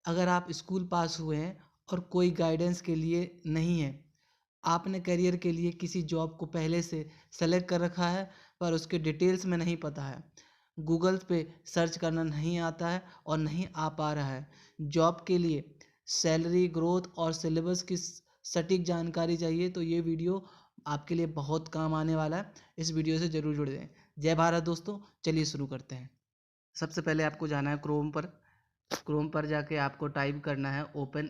अगर आप स्कूल पास हुए हैं और कोई गाइडेंस के लिए नहीं है, आपने करियर के लिए किसी जॉब को पहले से सेलेक्ट कर रखा है पर उसके डिटेल्स में नहीं पता है, गूगल पे सर्च करना नहीं आता है और नहीं आ पा रहा है, जॉब के लिए सैलरी ग्रोथ और सिलेबस की सटीक जानकारी चाहिए, तो ये वीडियो आपके लिए बहुत काम आने वाला है। इस वीडियो से ज़रूर जुड़ जाएं। जय भारत दोस्तों, चलिए शुरू करते हैं। सबसे पहले आपको जाना है क्रोम पर जाके आपको टाइप करना है ओपन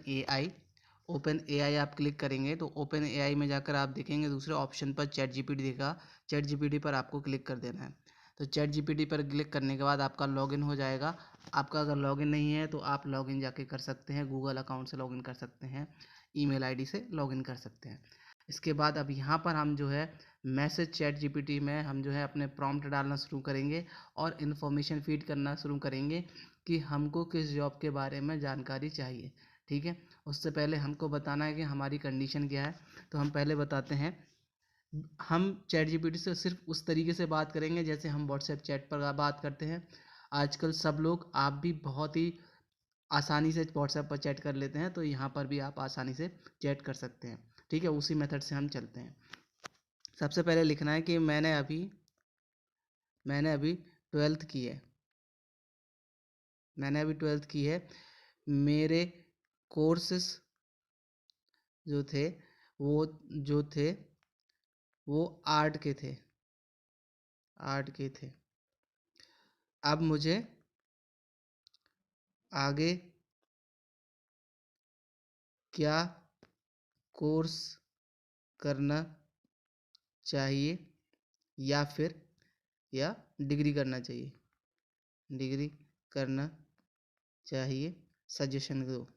एआई आप क्लिक करेंगे तो ओपन एआई में जाकर आप देखेंगे दूसरे ऑप्शन पर चैट जीपीटी दिखेगा। चैट जीपीटी पर आपको क्लिक कर देना है। तो चैट जीपीटी पर क्लिक करने के बाद आपका लॉगिन हो जाएगा। आपका अगर लॉगिन नहीं है तो आप लॉगिन जाके कर सकते हैं, गूगल अकाउंट से लॉगिन कर सकते हैं, ईमेल आईडी से लॉगिन कर सकते हैं। इसके बाद अब यहाँ पर हम जो है मैसेज चैट जीपीटी में हम जो है अपने प्रॉम्प्ट डालना शुरू करेंगे और इन्फॉर्मेशन फीड करना शुरू करेंगे कि हमको किस जॉब के बारे में जानकारी चाहिए। ठीक है, उससे पहले हमको बताना है कि हमारी कंडीशन क्या है। तो हम पहले बताते हैं, हम चैट जीपीटी से सिर्फ उस तरीके से बात करेंगे जैसे हम व्हाट्सएप चैट पर बात करते हैं। आजकल सब लोग, आप भी बहुत ही आसानी से व्हाट्सएप पर चैट कर लेते हैं, तो यहाँ पर भी आप आसानी से चैट कर सकते हैं। ठीक है, उसी मेथड से हम चलते हैं। सबसे पहले लिखना है कि मैंने अभी ट्वेल्थ की है। मेरे कोर्सेस जो थे वो जो थे वो आर्ट के थे। अब मुझे आगे क्या कोर्स करना चाहिए या फिर या डिग्री करना चाहिए डिग्री करना चाहिए, सजेशन दो।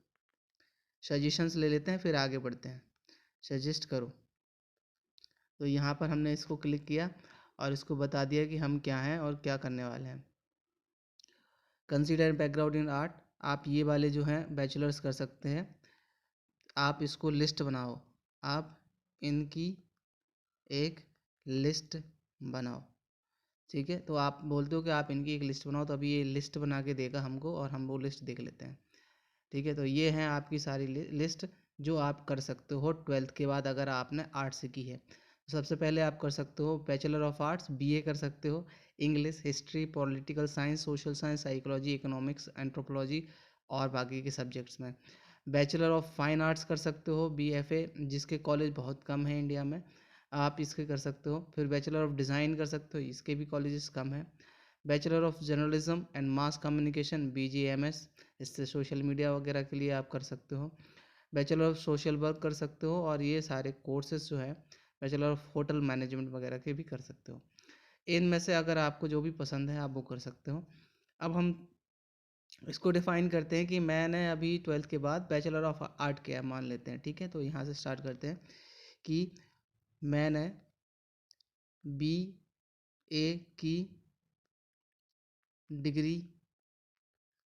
सजेशंस ले लेते हैं, फिर आगे बढ़ते हैं। सजेस्ट करो। तो यहाँ पर हमने इसको क्लिक किया और इसको बता दिया कि हम क्या हैं और क्या करने वाले हैं। कंसीडर बैकग्राउंड इन आर्ट, आप ये वाले जो हैं बैचलर्स कर सकते हैं। आप इसको लिस्ट बनाओ, आप इनकी एक लिस्ट बनाओ। ठीक है, तो आप बोलते हो कि आप इनकी एक लिस्ट बनाओ, तो अभी ये लिस्ट बना के देगा हमको और हम वो लिस्ट देख लेते हैं। ठीक है, तो ये हैं आपकी सारी लिस्ट जो आप कर सकते हो ट्वेल्थ के बाद अगर आपने आर्ट्स से की है। सबसे पहले आप कर सकते हो बैचलर ऑफ आर्ट्स बीए कर सकते हो, English, history, political science, social science, psychology, economics, anthropology और बाकी के सब्जेक्ट्स में। बैचलर ऑफ फाइन आर्ट्स कर सकते हो बीएफए, जिसके कॉलेज बहुत कम है इंडिया में, आप इसके कर सकते हो। फिर बैचलर ऑफ डिज़ाइन कर सकते हो, इसके भी कॉलेजेस कम है। Bachelor of journalism and mass communication BGMS, इससे सोशल मीडिया वगैरह के लिए आप कर सकते हो। बैचलर ऑफ सोशल वर्क कर सकते हो और ये सारे कोर्सेज जो है बैचलर ऑफ होटल मैनेजमेंट वगैरह के भी कर सकते हो। इनमें से अगर आपको जो भी पसंद है आप वो कर सकते हो। अब हम इसको डिफाइन करते हैं कि मैंने अभी ट्वेल्थ के बाद बैचलर ऑफ आर्ट किया है मान लेते हैं। ठीक है, तो यहाँ से स्टार्ट करते हैं कि मैंने बी ए की डिग्री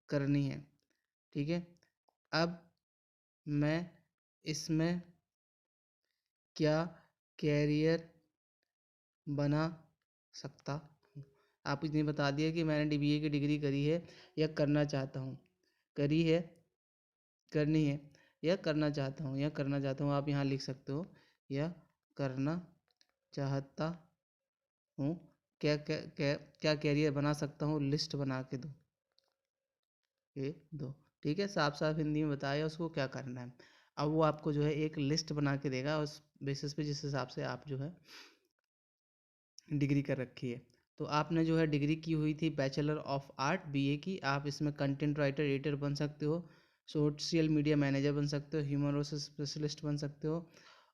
करनी है। ठीक है, अब मैं इसमें क्या कैरियर बना सकता हूँ। आप इसने बता दिया कि मैंने डीबीए की डिग्री करी है या करना चाहता हूँ, करी है, करनी है या करना चाहता हूँ या करना चाहता हूँ, आप यहाँ लिख सकते हो या करना चाहता हूँ। क्या क्या क्या क्या कैरियर बना सकता हूँ, लिस्ट बना के दो, ये दो। ठीक है, साफ साफ हिंदी में बताया उसको क्या करना है। अब वो आपको जो है एक लिस्ट बना के देगा उस बेसिस पे जिस हिसाब से आप जो है डिग्री कर रखी है। तो आपने जो है डिग्री की हुई थी बैचलर ऑफ आर्ट बीए की, आप इसमें कंटेंट राइटर एडिटर बन सकते हो, सोशल मीडिया मैनेजर बन सकते हो, ह्यूमन रिसोर्स स्पेशलिस्ट बन सकते हो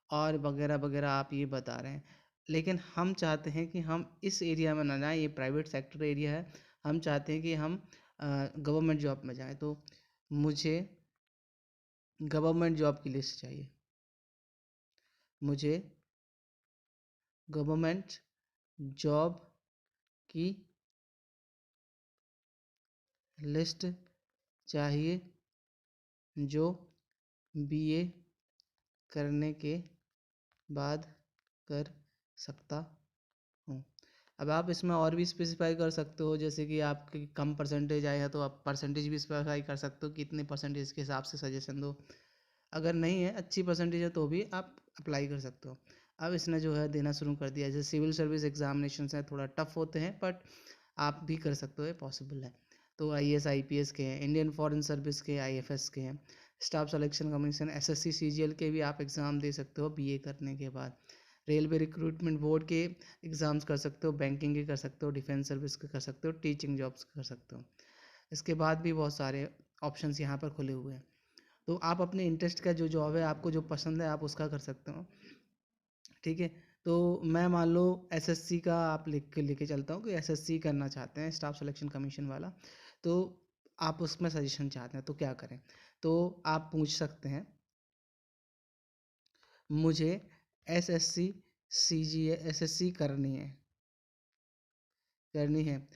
और वगैरह वगैरह आप ये बता रहे हैं। लेकिन हम चाहते हैं कि हम इस एरिया में ना जाएं, ये प्राइवेट सेक्टर एरिया है। हम चाहते हैं कि हम गवर्नमेंट जॉब में जाएं, तो मुझे गवर्नमेंट जॉब की लिस्ट चाहिए। मुझे गवर्नमेंट जॉब की लिस्ट चाहिए जो बीए करने के बाद कर सकता हूँ। अब आप इसमें और भी स्पेसिफाई कर सकते हो, जैसे कि आपकी कम परसेंटेज आया तो आप परसेंटेज भी स्पेसिफाई कर सकते हो कि इतने परसेंटेज के हिसाब से सजेशन दो। अगर नहीं है, अच्छी परसेंटेज है, तो भी आप अप्लाई कर सकते हो। अब इसने जो है देना शुरू कर दिया। जैसे सिविल सर्विस एग्जामिनेशन है, थोड़ा टफ होते हैं, बट आप भी कर सकते हो, ये पॉसिबल है। तो IAS IPS के हैं, इंडियन फॉरेन सर्विस के, IFS के हैं, staff selection commission, SSC CGL के भी आप एग्ज़ाम दे सकते हो BA करने के बाद। रेलवे रिक्रूटमेंट बोर्ड के एग्ज़ाम्स कर सकते हो, बैंकिंग के कर सकते हो, डिफेंस सर्विस के कर सकते हो, टीचिंग जॉब्स कर सकते हो। इसके बाद भी बहुत सारे ऑप्शंस यहाँ पर खुले हुए हैं। तो आप अपने इंटरेस्ट का जो जॉब है, आपको जो पसंद है, आप उसका कर सकते हो। ठीक है। तो मैं मान लो SSC का आप लिख के लेके चलता हूँ कि SSC करना चाहते हैं, स्टाफ सिलेक्शन कमीशन वाला। तो आप उसमें सजेशन चाहते हैं तो क्या करें? तो आप पूछ सकते हैं, मुझे SSC CGL SSC करनी है,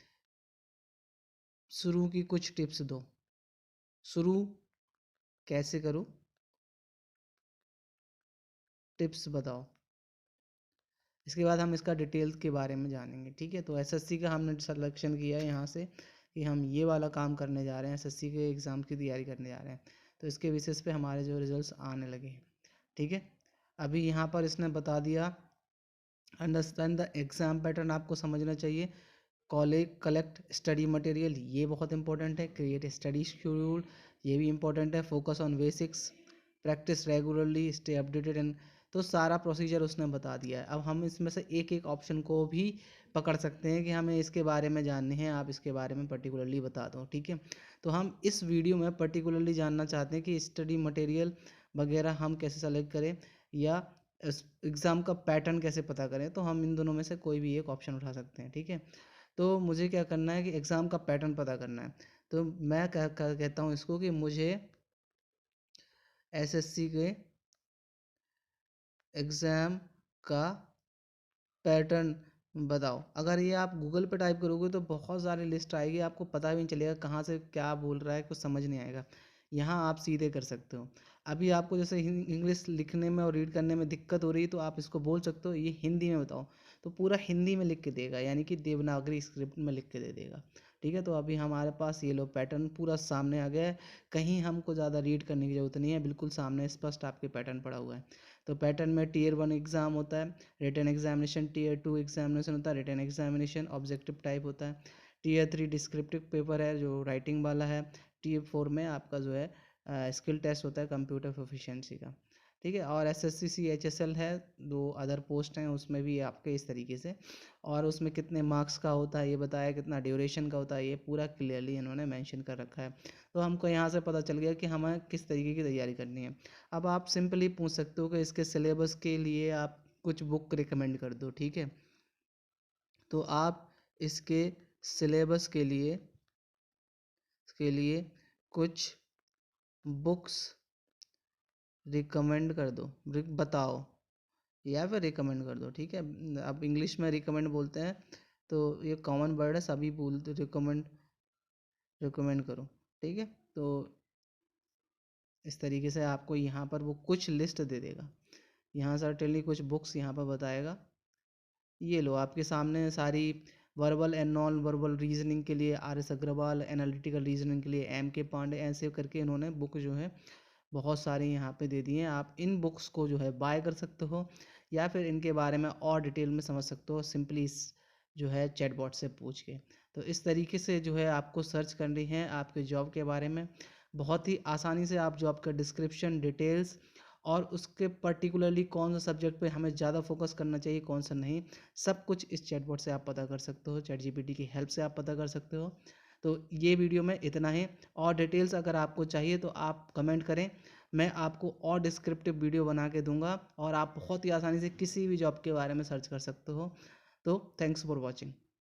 शुरू की कुछ टिप्स दो। शुरू कैसे करूँ, टिप्स बताओ। इसके बाद हम इसका डिटेल्स के बारे में जानेंगे। ठीक है। तो SSC का हमने सिलेक्शन किया है यहाँ से कि हम ये वाला काम करने जा रहे हैं, SSC के एग्ज़ाम की तैयारी करने जा रहे हैं। तो इसके बेसिस पे हमारे जो रिजल्ट्स आने लगे हैं। ठीक है। अभी यहाँ पर इसने बता दिया, अंडरस्टैंड द एग्ज़ाम पैटर्न आपको समझना चाहिए। कलेक्ट स्टडी मटेरियल, ये बहुत इंपॉर्टेंट है। क्रिएट स्टडी शेड्यूल, ये भी इंपॉर्टेंट है। Focus on basics, practice regularly, stay updated and. तो सारा प्रोसीजर उसने बता दिया है। अब हम इसमें से एक एक ऑप्शन को भी पकड़ सकते हैं कि हमें इसके बारे में जानने हैं, आप इसके बारे में पर्टिकुलरली बता दो। ठीक है। तो हम इस वीडियो में पर्टिकुलरली जानना चाहते हैं कि स्टडी मटेरियल वगैरह हम कैसे सेलेक्ट करें, या एग्ज़ाम का पैटर्न कैसे पता करें। तो हम इन दोनों में से कोई भी एक ऑप्शन उठा सकते हैं। ठीक है। तो मुझे क्या करना है कि एग्ज़ाम का पैटर्न पता करना है। तो मैं कहता हूँ इसको कि मुझे SSC के एग्ज़ाम का पैटर्न बताओ। अगर ये आप गूगल पे टाइप करोगे तो बहुत सारी लिस्ट आएगी, आपको पता भी नहीं चलेगा कहाँ से क्या बोल रहा है, कुछ समझ नहीं आएगा। यहाँ आप सीधे कर सकते हो। अभी आपको जैसे इंग्लिश लिखने में और रीड करने में दिक्कत हो रही है, तो आप इसको बोल सकते हो ये हिंदी में बताओ, तो पूरा हिंदी में लिख के देगा, यानी कि देवनागरी स्क्रिप्ट में लिख के दे देगा। ठीक है। तो अभी हमारे पास ये लो पैटर्न पूरा सामने आ गया है, कहीं हमको ज़्यादा रीड करने की ज़रूरत नहीं है, बिल्कुल सामने स्पष्ट आपके पैटर्न पड़ा हुआ है। तो पैटर्न में Tier 1 एग्ज़ाम होता है, रिटन एग्जामिनेशन, Tier 2 एग्जामिनेशन होता है, रिटन एग्जामिनेशन ऑब्जेक्टिव टाइप होता है, Tier 3 डिस्क्रिप्टिव पेपर है जो राइटिंग वाला है, Tier 4 में आपका जो है स्किल टेस्ट होता है कंप्यूटर प्रोफिशिएंसी का। ठीक है। और SSC CHSL है, दो अदर पोस्ट हैं, उसमें भी आपके इस तरीके से, और उसमें कितने मार्क्स का होता है ये बताया, कितना ड्यूरेशन का होता है ये पूरा क्लियरली इन्होंने मेंशन कर रखा है। तो हमको यहाँ से पता चल गया कि हमें किस तरीके की तैयारी करनी है। अब आप सिंपली पूछ सकते हो कि इसके सिलेबस के लिए आप कुछ बुक रिकमेंड कर दो। ठीक है। तो आप इसके सिलेबस के लिए कुछ बुक्स रिकमेंड कर दो, बताओ, या फिर रिकमेंड कर दो। ठीक है। अब इंग्लिश में रिकमेंड बोलते हैं, तो ये कॉमन वर्ड है, सभी बोलते रिकमेंड करो। ठीक है। तो इस तरीके से आपको यहाँ पर वो कुछ लिस्ट दे देगा, यहाँ सर्टेनली कुछ बुक्स यहाँ पर बताएगा। ये लो आपके सामने सारी, verbal and non verbal reasoning के लिए RS अग्रवाल, एनालिटिकल रीजनिंग के लिए MK पांडे, ऐसे करके इन्होंने बुक जो है बहुत सारी यहाँ पे दे दी हैं। आप इन बुक्स को जो है बाय कर सकते हो, या फिर इनके बारे में और डिटेल में समझ सकते हो सिंपली इस जो है चैटबॉट से पूछ के। तो इस तरीके से जो है आपको सर्च करनी है आपके जॉब के बारे में, बहुत ही आसानी से आप जॉब का डिस्क्रिप्शन, डिटेल्स, और उसके पर्टिकुलरली कौन सा सब्जेक्ट पे हमें ज़्यादा फोकस करना चाहिए, कौन सा नहीं, सब कुछ इस चैटबॉट से आप पता कर सकते हो, ChatGPT की हेल्प से आप पता कर सकते हो। तो ये वीडियो में इतना ही, और डिटेल्स अगर आपको चाहिए तो आप कमेंट करें, मैं आपको और डिस्क्रिप्टिव वीडियो बना के दूंगा, और आप बहुत ही आसानी से किसी भी जॉब के बारे में सर्च कर सकते हो। तो थैंक्स फॉर वॉचिंग।